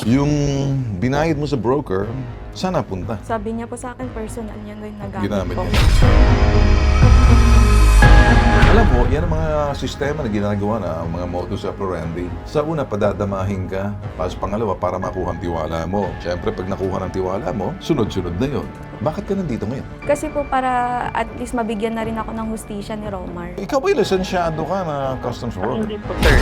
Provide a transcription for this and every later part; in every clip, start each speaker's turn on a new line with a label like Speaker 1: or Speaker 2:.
Speaker 1: Yung binayad mo sa broker, saan napunta?
Speaker 2: Sabi niya po sa akin, personal niya na yung nagamit
Speaker 1: Ginamit
Speaker 2: po.
Speaker 1: niya. Alam mo, yan ang mga sistema na ginagawa na ang mga modus operandi. Sa una, padadamahin ka. Tapos pangalawa, para makuha ang tiwala mo. Siyempre, pag nakuha ng tiwala mo, sunod-sunod na yun. Bakit ka nandito ngayon?
Speaker 2: Kasi po para at least mabigyan na rin ako ng hustisya ni Romar.
Speaker 1: Ikaw ba'y lisensyado ka na customs worker?
Speaker 3: Hindi po, sir.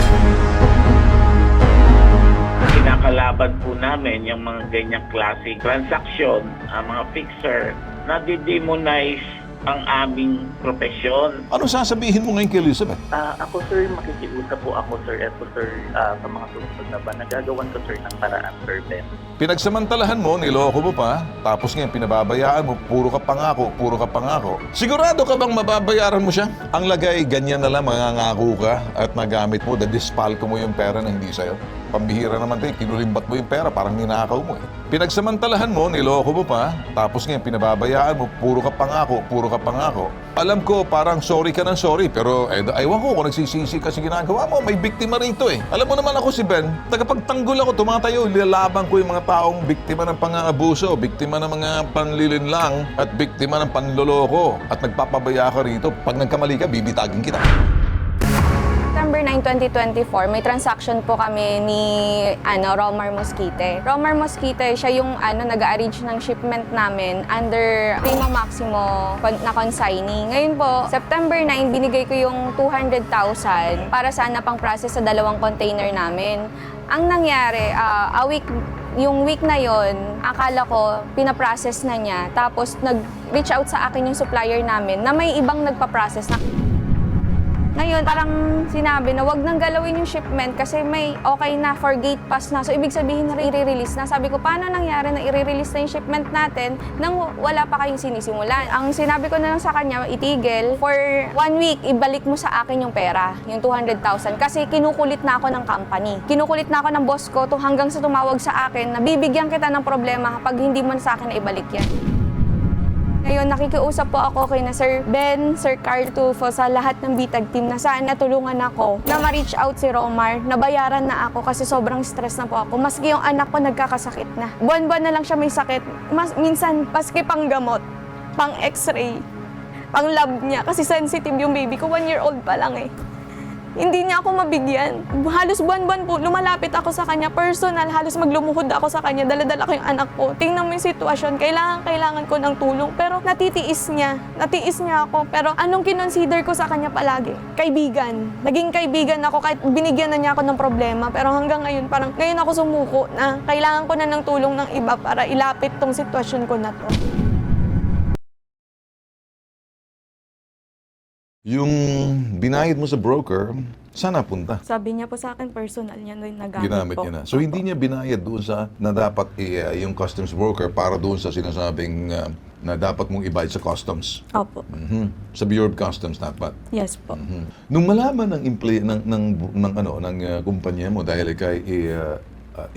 Speaker 3: Kinakalaban po namin yung mga ganyang klaseng transaksyon, ang mga fixer, na di-demonize ang aming profesyon.
Speaker 1: Ano sasabihin mo ngayon kay Elizabeth?
Speaker 4: Ako sir, makikiusap po ako sir, eto sir, sa mga susunod na ba, nagagawan ko sir ng paraan sir Ben.
Speaker 1: Pinagsamantalahan mo, niloko mo pa, tapos ngayon pinababayaan mo, puro ka pangako. Sigurado ka bang mababayaran mo siya? Ang lagay, ganyan na lang, mangangako ka at magamit mo, dadispalko mo yung pera na hindi sa'yo. Pambihira naman tayo, kinulimbat mo yung pera, parang ninakaw mo eh. Pinagsamantalahan mo, niloko mo pa, tapos ngayon pinababayaan mo, puro ka pangako. Alam ko, parang sorry ka ng sorry, pero aywan ko kung nagsisisi ka sa ginagawa mo, may biktima rito eh. Alam mo naman ako si Ben, tagapagtanggol ako, tumatayo, nilalaban ko yung mga taong biktima ng pang-aabuso, biktima ng mga panlilinlang, at biktima ng panloloko, at nagpapabaya ka rito. Pag nagkamali ka, bibitagin kita.
Speaker 2: September 9, 2024, may transaction po kami ni Romar Mosquite. Romar Mosquite, siya yung nag-arrange ng shipment namin under Primo Maximo na consignee. Ngayon po, September 9, binigay ko yung 200,000 para sana pang process sa dalawang container namin. Ang nangyari, yung week na yon, akala ko pinaprocess na niya. Tapos nag-reach out sa akin yung supplier namin na may ibang nagpa-process na. Ngayon, parang sinabi na wag nang galawin yung shipment kasi may okay na for gate pass na. So, ibig sabihin na i-release na. Sabi ko, paano nangyari na i-release na yung shipment natin nang wala pa kayong sinisimulan? Ang sinabi ko na lang sa kanya, itigil. For 1 week, ibalik mo sa akin yung pera, yung 200,000. Kasi kinukulit na ako ng company. Kinukulit na ako ng boss ko hanggang sa tumawag sa akin na bibigyan kita ng problema pag hindi mo sa akin na ibalik yan. Ngayon, nakikiusap po ako kay na Sir Ben, Sir Carl Tufo sa lahat ng bitag team na sana tulungan ako na ma-reach out si Romar, nabayaran na ako kasi sobrang stress na po ako. Maski yung anak ko nagkakasakit na. Buwan-buwan na lang siya may sakit. Minsan, maski pang gamot, pang x-ray, pang lab niya kasi sensitive yung baby ko. 1-year-old pa lang eh. Hindi niya ako mabigyan. Halos buwan-buwan po, lumalapit ako sa kanya, personal, halos maglumuhod ako sa kanya, dala-dala ko yung anak ko. Tingnan mo yung sitwasyon, kailangan ko ng tulong. Pero natiis niya ako. Pero anong kinonsider ko sa kanya palagi? Kaibigan. Naging kaibigan ako kahit binigyan na niya ako ng problema. Pero hanggang ngayon, parang ngayon ako sumuko na kailangan ko na ng tulong ng iba para ilapit tong sitwasyon ko na to.
Speaker 1: Yung binayad mo sa broker, saan napunta?
Speaker 2: Sabi niya po sa akin, personal niya na yung nagamit
Speaker 1: Ginamit
Speaker 2: po.
Speaker 1: niya na. So hindi niya binayad doon sa na dapat yung customs broker para doon sa sinasabing na dapat mong ibayad sa customs.
Speaker 2: Opo.
Speaker 1: Sa Bureau of Customs dapat.
Speaker 2: Yes po.
Speaker 1: Nung malaman ng kumpanya mo dahil kay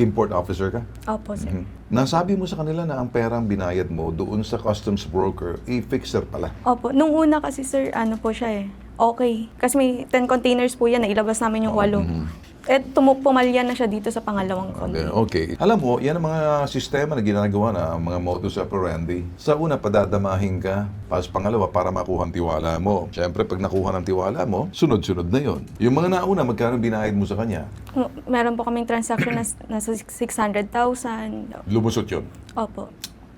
Speaker 1: import officer ka,
Speaker 2: Opo, sir.
Speaker 1: nasabi mo sa kanila na ang perang binayad mo doon sa customs broker, fixer pala.
Speaker 2: Opo. Nung una kasi, sir, po siya eh. Okay. Kasi may 10 containers po yan, nailabas namin yung 8. Pumalya na siya dito sa pangalawang container.
Speaker 1: Okay. Alam mo, yan ang mga sistema na ginagawa na ang mga modus operandi. Sa una, padadamahin ka. Tapos pangalawa, para makuha ang tiwala mo. Siyempre, pag nakuha ng tiwala mo, sunod-sunod na yon. Yung mga nauna, magkano binayad mo sa kanya?
Speaker 2: Meron po kaming transaction na nasa 600,000.
Speaker 1: Lumusot yun.
Speaker 2: Opo.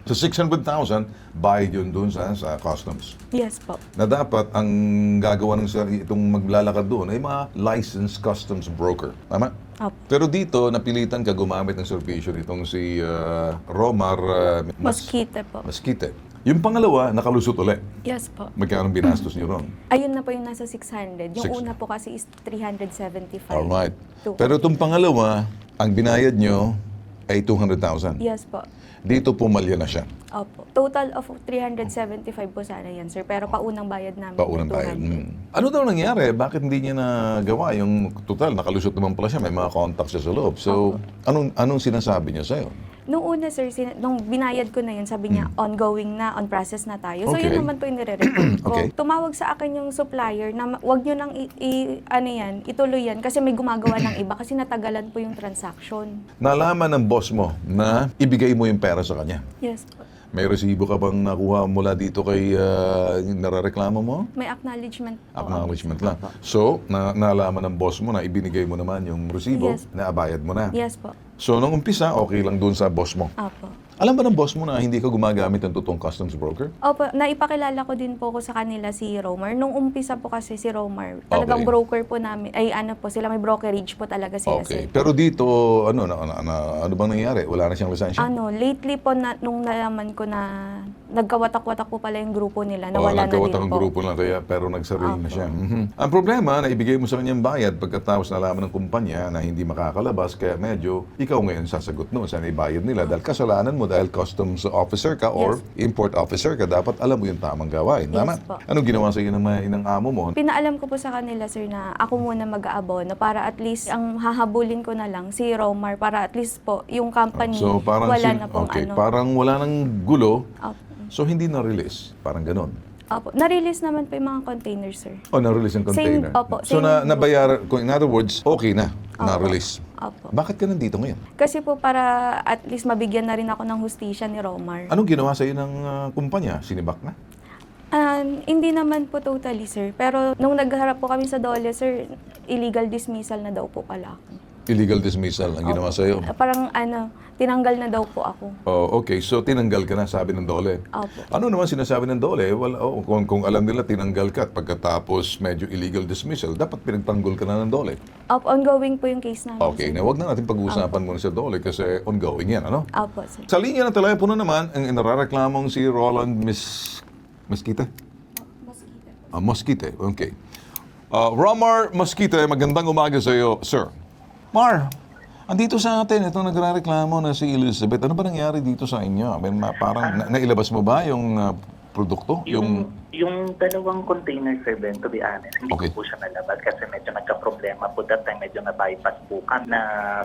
Speaker 1: Sa 600,000, bayad yun doon sa customs.
Speaker 2: Yes po.
Speaker 1: Na dapat ang gagawa ng itong maglalakad doon ay mga licensed customs broker. Tama?
Speaker 2: Opo.
Speaker 1: Pero dito, napilitan ka gumamit ng servisyo nitong si Romar
Speaker 2: Mosquite po.
Speaker 1: Mosquite. Yung pangalawa, nakalusot ulit.
Speaker 2: Yes po.
Speaker 1: Magkano binastos niyo ron?
Speaker 2: Ayun na po yung nasa 600. Yung una po kasi is 375.
Speaker 1: Alright. Pero itong pangalawa, ang binayad nyo ay 200,000.
Speaker 2: Yes po.
Speaker 1: Dito pumalya na siya.
Speaker 2: Opo. Total of 375 po sana yan, sir. Pero paunang bayad namin.
Speaker 1: Paunang bayad.
Speaker 2: 200.
Speaker 1: Ano daw nangyari? Bakit hindi niya nagawa? Yung total, nakalusot naman pala siya. May mga contacts siya sa loob. So, anong sinasabi niya sa'yo?
Speaker 2: Noong una, sir, nung binayad ko na yun, sabi niya, ongoing na, on process na tayo. So,
Speaker 1: Okay.
Speaker 2: yun naman po yung nire-report ko.
Speaker 1: Okay.
Speaker 2: Tumawag sa akin yung supplier na wag nyo nang ituloy yan kasi may gumagawa ng iba kasi natagalan po yung transaction.
Speaker 1: Nalaman ng boss mo na ibigay mo yung pera sa kanya.
Speaker 2: Yes po.
Speaker 1: May resibo ka bang nakuha mula dito kay narareklamo mo?
Speaker 2: May acknowledgement po.
Speaker 1: Acknowledgement lang. So, nalaman ng boss mo na ibinigay mo naman yung resibo,
Speaker 2: Yes.
Speaker 1: na abayad mo na.
Speaker 2: Yes po.
Speaker 1: So, nung umpisa, okay lang dun sa boss mo.
Speaker 2: Apo.
Speaker 1: Alam ba ng boss mo na hindi ka gumagamit ng totoong customs broker?
Speaker 2: Opo, naipakilala ko din po ko sa kanila si Romar. Nung umpisa po kasi si Romar, talagang
Speaker 1: Okay.
Speaker 2: broker po namin, ay ano po, sila may brokerage po talaga sila.
Speaker 1: Okay.
Speaker 2: sir.
Speaker 1: Pero dito, ano bang nangyari? Wala na siyang lisensya?
Speaker 2: Lately po, nung nalaman ko na nagkawatak-watak po pala yung grupo nila, nawala na din
Speaker 1: nagkawat ang
Speaker 2: po.
Speaker 1: grupo lang kaya, pero nagsarili na
Speaker 2: Opo.
Speaker 1: siya. Mhm. Ang problema, na ibigay mo sa kanyang bayad pagkatapos nalaman ng kumpanya na hindi makakalabas, kaya medyo ikaw ngayon sasagot no sa ibayad nila dahil kasalanan mo dahil customs officer ka or import officer ka, dapat alam mo yung tamang gawain. Tama?
Speaker 2: Yes po.
Speaker 1: Anong ginawa sa iyo ng amo mo?
Speaker 2: Pinaalam ko po sa kanila, sir, na ako muna mag-aabono para at least ang hahabulin ko na lang si Romar para at least po yung company
Speaker 1: So parang
Speaker 2: wala na pong
Speaker 1: okay,
Speaker 2: ano.
Speaker 1: parang wala nang gulo.
Speaker 2: Opo.
Speaker 1: So hindi na-release, parang ganon.
Speaker 2: Opo. Na-release naman po yung mga containers, sir.
Speaker 1: O na-release yung container.
Speaker 2: Opo,
Speaker 1: So
Speaker 2: same
Speaker 1: nabayaran, in other words, okay na,
Speaker 2: Opo.
Speaker 1: na-release.
Speaker 2: Opo.
Speaker 1: Bakit ka nandito ngayon?
Speaker 2: Kasi po para at least mabigyan na rin ako ng hustisya ni Romar.
Speaker 1: Anong ginawa sa iyo ng kumpanya? Sinibak na?
Speaker 2: Hindi naman po totally, sir. Pero nung nagharap po kami sa DOLE, sir, illegal dismissal na daw po pala ako.
Speaker 1: Illegal dismissal ang ginawa sa iyo.
Speaker 2: Parang tinanggal na daw po ako.
Speaker 1: Oh, okay. So tinanggal ka na, sabi ng DOLE.
Speaker 2: Opo.
Speaker 1: Ano naman sinasabi ng DOLE? Well, kung alam nila tinanggal ka at pagkatapos medyo illegal dismissal, dapat pinagtanggol ka na ng DOLE.
Speaker 2: Opo, ongoing po yung case namin.
Speaker 1: Okay, na wag na natin pag-uusapan muna sa DOLE kasi ongoing yan, ano?
Speaker 2: Opo, sir.
Speaker 1: Sa linya ng telepono naman, ang narareklamong si Roland Mosquite? Mosquite, okay. Romar Mosquite, magandang umaga sa iyo, sir. Mar, andito sa atin, itong nagrereklamo na si Elizabeth. Ano ba nangyari dito sa inyo? I mean, parang nailabas mo ba yung produkto?
Speaker 4: Yung dalawang container, sir Ben, to be honest, hindi
Speaker 1: Okay.
Speaker 4: ko po siya nalabas kasi medyo nagka-problema po that time, medyo na-bypass po kami na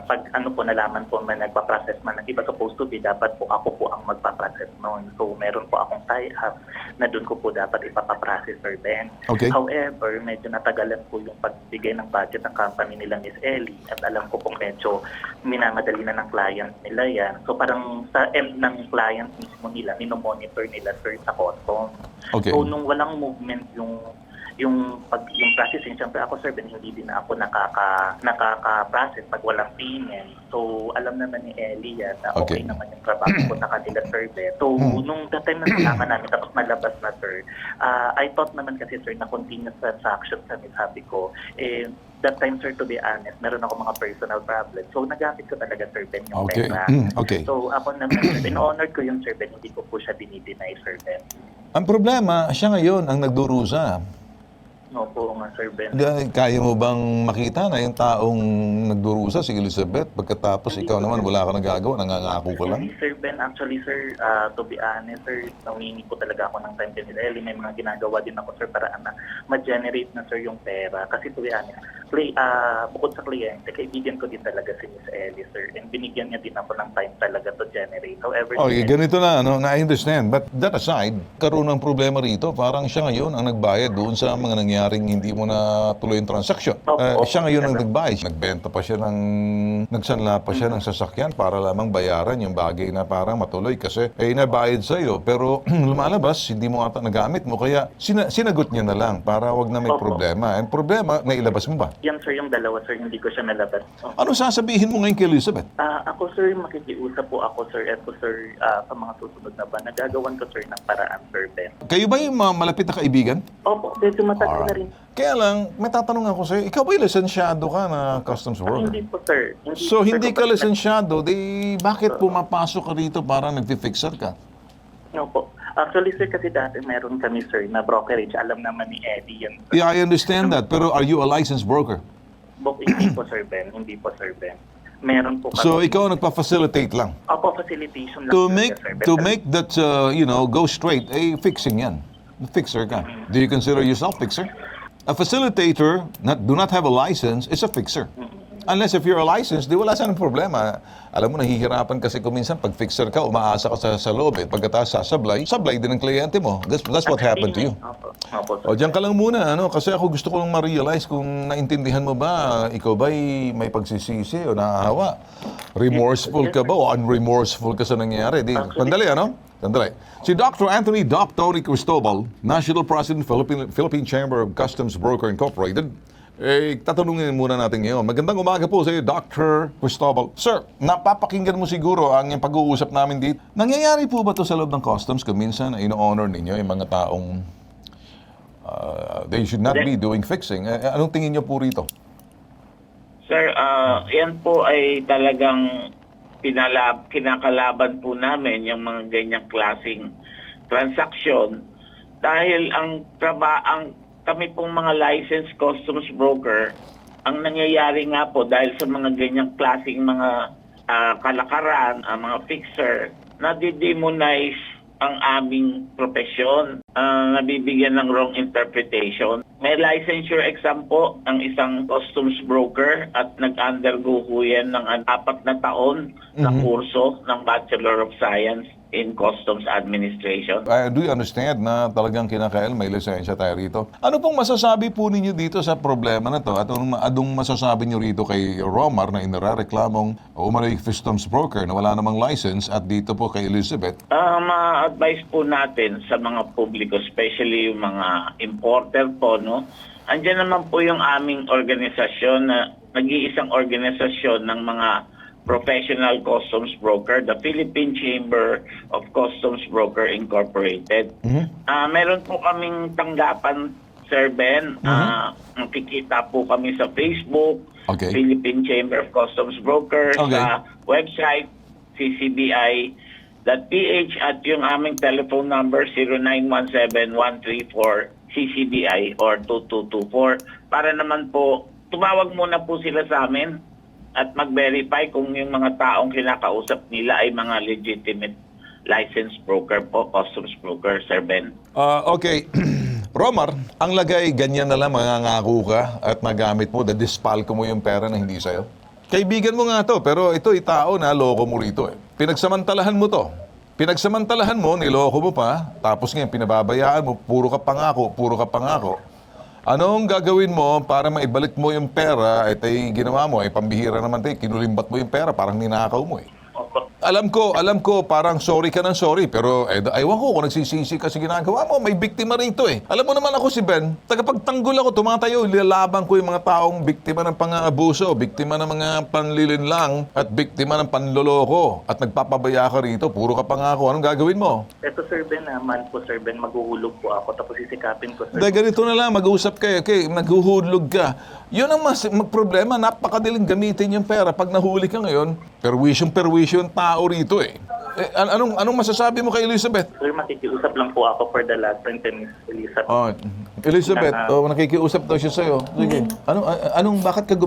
Speaker 4: pag nalaman po na nagpa-process man ng iba supposed to be, dapat po ako po ang magpa-process noon. So, meron po akong tie-up na doon ko po dapat ipapaprocess, sir Ben.
Speaker 1: Okay.
Speaker 4: However, medyo natagalan po yung pagbigay ng budget ng company nila, Miss Ellie, at alam ko pong medyo minamadali na ng client nila yan. So, parang sa end ng client mismo nila, minomonitor nila, sir, sa custom.
Speaker 1: Okay.
Speaker 4: So, nung walang movement yung processing, siyempre ako, sir, Ben, hindi din ako nakaka-process pag walang payment. So, alam naman ni Ellie yan na okay,
Speaker 1: Okay.
Speaker 4: naman yung trabaho ko na kanila, sir, Ben. So, nung that time na nalaman namin, tapos malabas na, sir, I thought naman kasi, sir, na continuous transaction sa sabi ko, that time, sir, to be honest, meron ako mga personal problems. So, nagamit ko talaga, sir, Ben, yung
Speaker 1: Okay.
Speaker 4: pera.
Speaker 1: Okay.
Speaker 4: So, ako naman, sir, Ben, honored ko yung, sir, Ben, hindi ko po siya dinideny, sir, Ben.
Speaker 1: Ang problema, siya ngayon ang nagdurusa.
Speaker 4: No po nga, Sir Ben.
Speaker 1: Kaya mo bang makita na yung taong nagdurusa, si Elizabeth, pagkatapos ikaw naman wala ka nagagawa, nangangako ka lang?
Speaker 4: Hindi, Sir Ben. Actually, sir, to be honest, sir, namingi po talaga ako ng time din nila. May mga ginagawa din ako, sir, para na ma-generate na, sir, yung pera. Kasi to be honest, bukod sa kliyente, kaibigan ko din talaga si Miss Ellie, sir. And binigyan niya din ako ng time talaga to generate. However,
Speaker 1: Okay, ganito na, I understand. But that aside, karoon ng problema rito, parang siya ngayon ang nagbayad doon sa mga nangyaring hindi mo na tuloy yung transaction.
Speaker 4: Opo.
Speaker 1: Siya ngayon ang nagbayad. Nagbenta pa siya nagsanla pa siya ng sasakyan para lamang bayaran yung bagay na parang matuloy kasi nabayad sa'yo. Pero lumalabas, hindi mo ata nagamit mo. Kaya sinagot niya na lang para wag na may
Speaker 4: Opo.
Speaker 1: problema. And problema, nailabas mo ba?
Speaker 4: yan, sir, yung dalawa, sir, hindi ko siya nalabas.
Speaker 1: Ano sasabihin mo ngayon kay Elizabeth?
Speaker 4: Ako, sir, makikiusap po ako, sir, eto, sir, sa mga susunod na ba, nagagawan ko, sir, ng paraan, Sir Ben.
Speaker 1: Kayo ba yung mga malapit na kaibigan?
Speaker 4: Opo, medyo matagal na rin.
Speaker 1: Kaya lang, may tatanong ako sa'yo, ikaw ba'y lisensyado ka na customs worker?
Speaker 4: Hindi po, sir.
Speaker 1: So,
Speaker 4: po,
Speaker 1: hindi
Speaker 4: sir,
Speaker 1: ka lisensyado, bakit pumapasok ka rito para nag-fixer ka?
Speaker 4: No po. Actually, sir, kasi dati meron kami, sir, na brokerage. Alam naman ni Eddie yan. Sir.
Speaker 1: Yeah, I understand that. Pero are you a licensed broker?
Speaker 4: Hindi po, Sir Ben. Hindi po, Sir Ben. Meron po kami.
Speaker 1: So, ikaw nagpa-facilitate lang.
Speaker 4: Opo, facilitation lang.
Speaker 1: To
Speaker 4: sir,
Speaker 1: make
Speaker 4: Sir Ben.
Speaker 1: to make that, go straight, fixing yan. Fixer ka. Do you consider yourself fixer? A facilitator, do not have a license, is a fixer. Unless if you're a licensed, di wala sanang problema. Alam mo, nahihirapan kasi kung minsan pag fixer ka, umaasa ka sa loob eh. Pagkatapos sasablay din ng kliyente mo. That's what happened to you.
Speaker 4: Opo, sir.
Speaker 1: O, diyan ka lang muna, ano? Kasi ako gusto ko lang ma-realize kung naintindihan mo ba, ikaw ba'y may pagsisisi o naahawa? Remorseful ka ba o unremorseful ka sa nangyayari? Sandali, ano? Sandali. Si Dr. Anthony Doc Tony Cristobal, National President, Philippine Chamber of Customs Broker Incorporated, tatanungin muna natin ngayon. Magandang umaga po sa iyo, Dr. Cristobal. Sir, napapakinggan mo siguro ang yung pag-uusap namin dito. Nangyayari po ba to sa loob ng customs kung minsan ino-honor ninyo yung mga taong they should not be doing fixing? Anong tingin niyo po rito?
Speaker 3: Sir, yan po ay talagang kinakalaban po namin yung mga ganyang klaseng transaksyon dahil ang kami pong mga licensed customs broker, ang nangyayari nga po dahil sa mga ganyang klaseng mga kalakaran, ang mga fixer, nadidemonize ang aming profesyon, nabibigyan ng wrong interpretation. May licensure exam po ang isang customs broker at nag-undergo po yan ng 4 na taon na kurso ng Bachelor of Science in Customs Administration.
Speaker 1: Do you understand na talagang kinakail may lisensya tayo rito? Ano pong masasabi po ninyo dito sa problema na to? At anong masasabi nyo rito kay Romar na inareklamong umano'y customs broker na wala namang license at dito po kay Elizabeth?
Speaker 3: Ma-advise po natin sa mga publiko, especially yung mga importer po, no? Andiyan naman po yung aming organisasyon na nag-iisang organisasyon ng mga professional customs broker, the Philippine Chamber of Customs Broker Incorporated. Meron po kaming tanggapan, Sir Ben. Makikita po kami sa Facebook,
Speaker 1: Okay.
Speaker 3: Philippine Chamber of Customs Brokers,
Speaker 1: Okay.
Speaker 3: sa website, ccbi.ph, at yung aming telephone number, 0917-134-CCBI or 2224. Para naman po, tumawag muna po sila sa amin at mag-verify kung yung mga taong kinakausap nila ay mga legitimate licensed broker po, customs broker, Sir Ben.
Speaker 1: Okay. Romar, ang lagay ganyan na lang mangangako ka at magamit mo, dispalko mo yung pera na hindi sa'yo. Kaibigan mo nga to, pero ito tao na loko mo rito eh. Pinagsamantalahan mo to. Pinagsamantalahan mo, niloko mo pa, tapos ngayon pinababayaan mo, puro ka pangako, puro ka pangako. Anong gagawin mo para maibalik mo yung pera at ay ginawa mo, ay pambihira naman tayo, kinulimbat mo yung pera, parang ninakaw mo eh.
Speaker 3: Opo.
Speaker 1: Alam ko, parang sorry ka ng sorry, pero aywan ko kung nagsisisi ka sa ginagawa mo, may biktima rito eh. Alam mo naman ako si Ben, tagapagtanggol ako, tumatayo, nilalaban ko yung mga taong biktima ng pang-aabuso, biktima ng mga panlilinlang, at biktima ng panloloko, at nagpapabaya ka rito, puro ka pangako. Anong gagawin mo?
Speaker 4: Ito, Sir Ben, naman po, Sir Ben, maghuhulog po ako, tapos sisikapin ko, Sir.
Speaker 1: Dahil ganito na lang, mag-usap kayo, okay, naghuhulog ka. Yun ang problema, napakadaling gamitin yung pera. Pag nahuli ka ngayon, perwisyon tao rito eh. Anong masasabi mo kay Elizabeth?
Speaker 4: Sir, makikiusap lang po ako for the last 20 minutes, Elizabeth.
Speaker 1: Elizabeth, nakikiusap daw siya sa'yo. Sige, bakit ka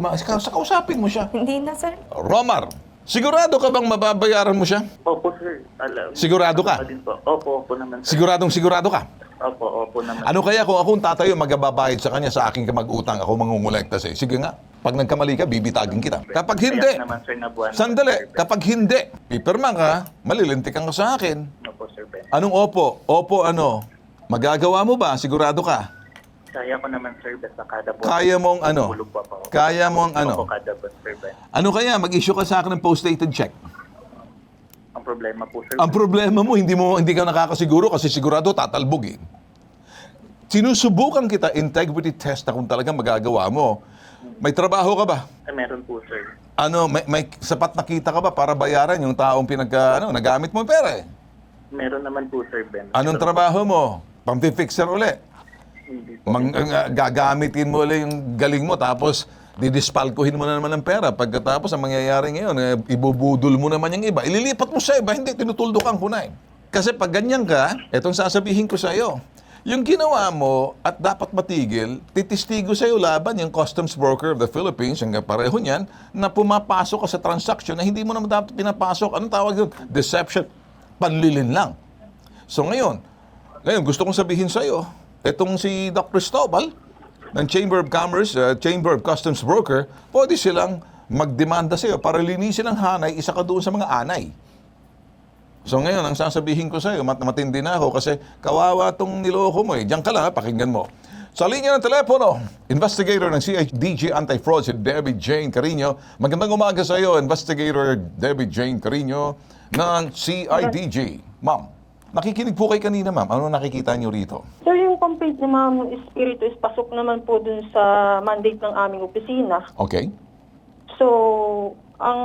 Speaker 1: kausapin mo siya.
Speaker 2: Hindi na, sir.
Speaker 1: Romar, sigurado ka bang mababayaran mo siya?
Speaker 4: Opo, sir.
Speaker 1: Sigurado ka?
Speaker 4: Opo naman, sir.
Speaker 1: Sigurado ka?
Speaker 4: Opo naman.
Speaker 1: Ano kaya kung akong tatayo magbabayad sa kanya sa aking kamag-utang, ako mangungulekta sa'yo? Sige nga, pag nagkamali ka, bibitagin kita. Kapag hindi,
Speaker 4: Kaya naman, sir, na buwan.
Speaker 1: sandali, kapag hindi, pipirma ka, malilintikan ka sa akin.
Speaker 4: Opo, Sir Ben.
Speaker 1: Anong opo? Opo ano? Magagawa mo ba? Sigurado ka?
Speaker 4: Kaya ko naman, Sir Ben, sa kada buwan.
Speaker 1: Kaya mong ano?
Speaker 4: Hulog po ako.
Speaker 1: Kaya mong ano?
Speaker 4: Opo, kada buwan, Sir Ben.
Speaker 1: Ano kaya? Mag-issue ka sa akin ng post-dated check.
Speaker 4: Ang problema po, Sir
Speaker 1: Ang
Speaker 4: Ben.
Speaker 1: problema mo, hindi ka nakakasiguro kasi sigurado tatalbog eh. Sinusubukan kita integrity test na kung talagang magagawa mo. May trabaho ka ba?
Speaker 4: Meron po, Sir.
Speaker 1: May sapat na kita ka ba para bayaran yung taong nagamit mo yung pera eh?
Speaker 4: Meron naman po, Sir Ben.
Speaker 1: Anong trabaho mo? Pampi-fixer uli?
Speaker 4: Hindi po.
Speaker 1: Gagamitin mo ulit yung galing mo tapos didispalkuhin mo na naman ng pera. Pagkatapos ang mangyayari ngayon, ibubudol mo naman yung iba. Ililipat mo sa iba, hindi, tinutuldukan ko na eh. Kasi pag ganyan ka, etong sasabihin ko sa iyo. Yung ginawa mo at dapat matigil, titistigo sa iyo laban yung Customs Broker of the Philippines, yung pareho niyan, na pumapasok ka sa transaction na hindi mo naman dapat pinapasok. Anong tawag yun? Deception. Panlilin lang. So ngayon gusto kong sabihin sa iyo, etong si Dr. Cristobal ng Chamber of Commerce, Chamber of Customs Broker, pwede silang magdemanda sa'yo para linisin ang hanay, isa ka doon sa mga anay. So ngayon, ang sasabihin ko sa'yo, matindi na ako kasi kawawa tong niloko mo eh. Diyan ka lang, pakinggan mo. Sa linya ng telepono, investigator ng CIDG Anti-Fraud si Debbie Jane Carino. Magandang umaga sa iyo, investigator Debbie Jane Carino ng CIDG. Ma'am, nakikinig po kay kanina, ma'am. Ano nakikita niyo rito?
Speaker 5: Sir, yung complaint ni Ma'am Espiritu is pasok naman po dun sa mandate ng aming opisina.
Speaker 1: Okay.
Speaker 5: So, ang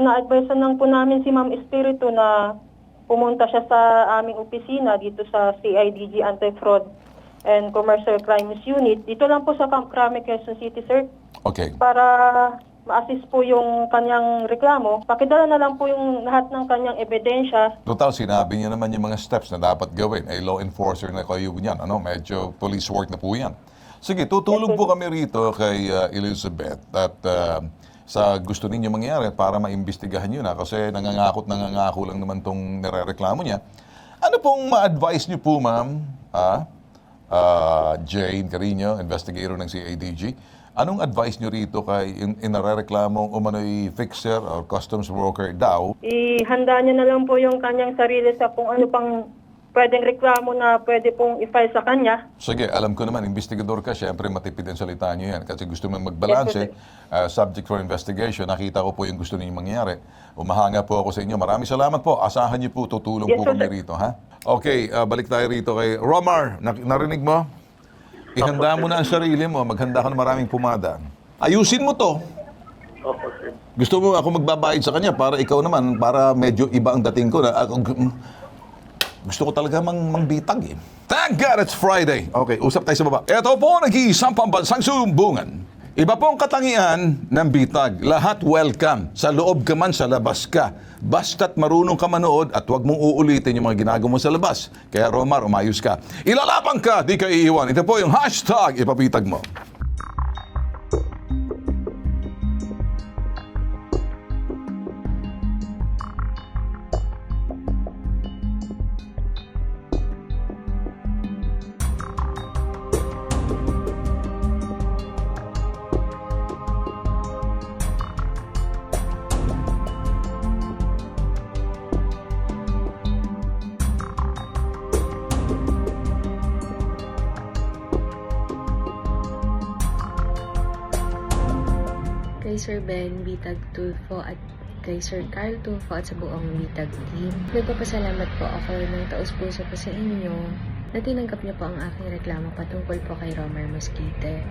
Speaker 5: na-advise lang po namin si Ma'am Espiritu na pumunta siya sa aming opisina dito sa CIDG Anti-Fraud and Commercial Crimes Unit. Dito lang po sa Camp Crame, Quezon City, sir.
Speaker 1: Okay.
Speaker 5: Para ma-assist po yung kanyang reklamo. Pakidala na lang po yung lahat ng kanyang ebidensya.
Speaker 1: Total, sinabi niya naman yung mga steps na dapat gawin. Ay law enforcer na kayo niyan. Ano? Medyo police work na po yan. Sige, tutulong po kami rito kay Elizabeth at sa gusto ninyo mangyari para maimbestigahan nyo na kasi nangangako lang naman tong nirereklamo niya. Ano pong ma-advise niyo po, ma'am? Jane Carino, investigator ng CIDG. Anong advice niyo rito kay inarereklamong umano'y fixer or customs broker daw?
Speaker 5: Ihanda niya na lang po yung kanyang sarili sa kung ano pang pwedeng reklamo na pwede pong i-file sa kanya.
Speaker 1: Sige, alam ko naman, investigador ka, syempre matipid ang salita niyo yan kasi gusto mong magbalanse, subject for investigation. Nakita ko po yung gusto niyo mangyari. Umahanga po ako sa inyo. Maraming salamat po. Asahan niyo po, tutulong
Speaker 5: Yes,
Speaker 1: po
Speaker 5: sir.
Speaker 1: kami rito, ha? Okay, balik tayo rito kay Romar. Narinig mo? Ihanda mo na ang sarili mo. Maghanda ka ng maraming pumada. Ayusin mo to.
Speaker 4: Opo, sir.
Speaker 1: Gusto mo ako magbabayad sa kanya para ikaw naman, para medyo iba ang dating ko. Gusto ko talaga mangbitag eh. Thank God it's Friday. Okay, usap tayo sa baba. Ito po nag-iisang pambansang sumbungan. Iba po ang katangian ng bitag. Lahat welcome. Sa loob ka man, sa labas ka. Basta't marunong ka manood at huwag mong uulitin yung mga ginagawa mo sa labas. Kaya Romar, umayos ka. Ilalapang ka, di ka iiwan. Ito po yung hashtag ipapitag mo.
Speaker 6: Kay Sir Ben, Bitag Tulfo at kay Sir Carl Tulfo at sa buong Bitag team. Nagpapasalamat po ako ng taus-puso po sa inyo na tinanggap niyo po ang aking reklamo patungkol po kay Romar Mosquite.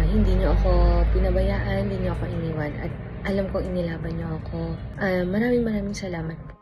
Speaker 6: Hindi niyo ako pinabayaan, hindi niyo ako iniwan at alam ko inilaban niyo ako. Maraming salamat po.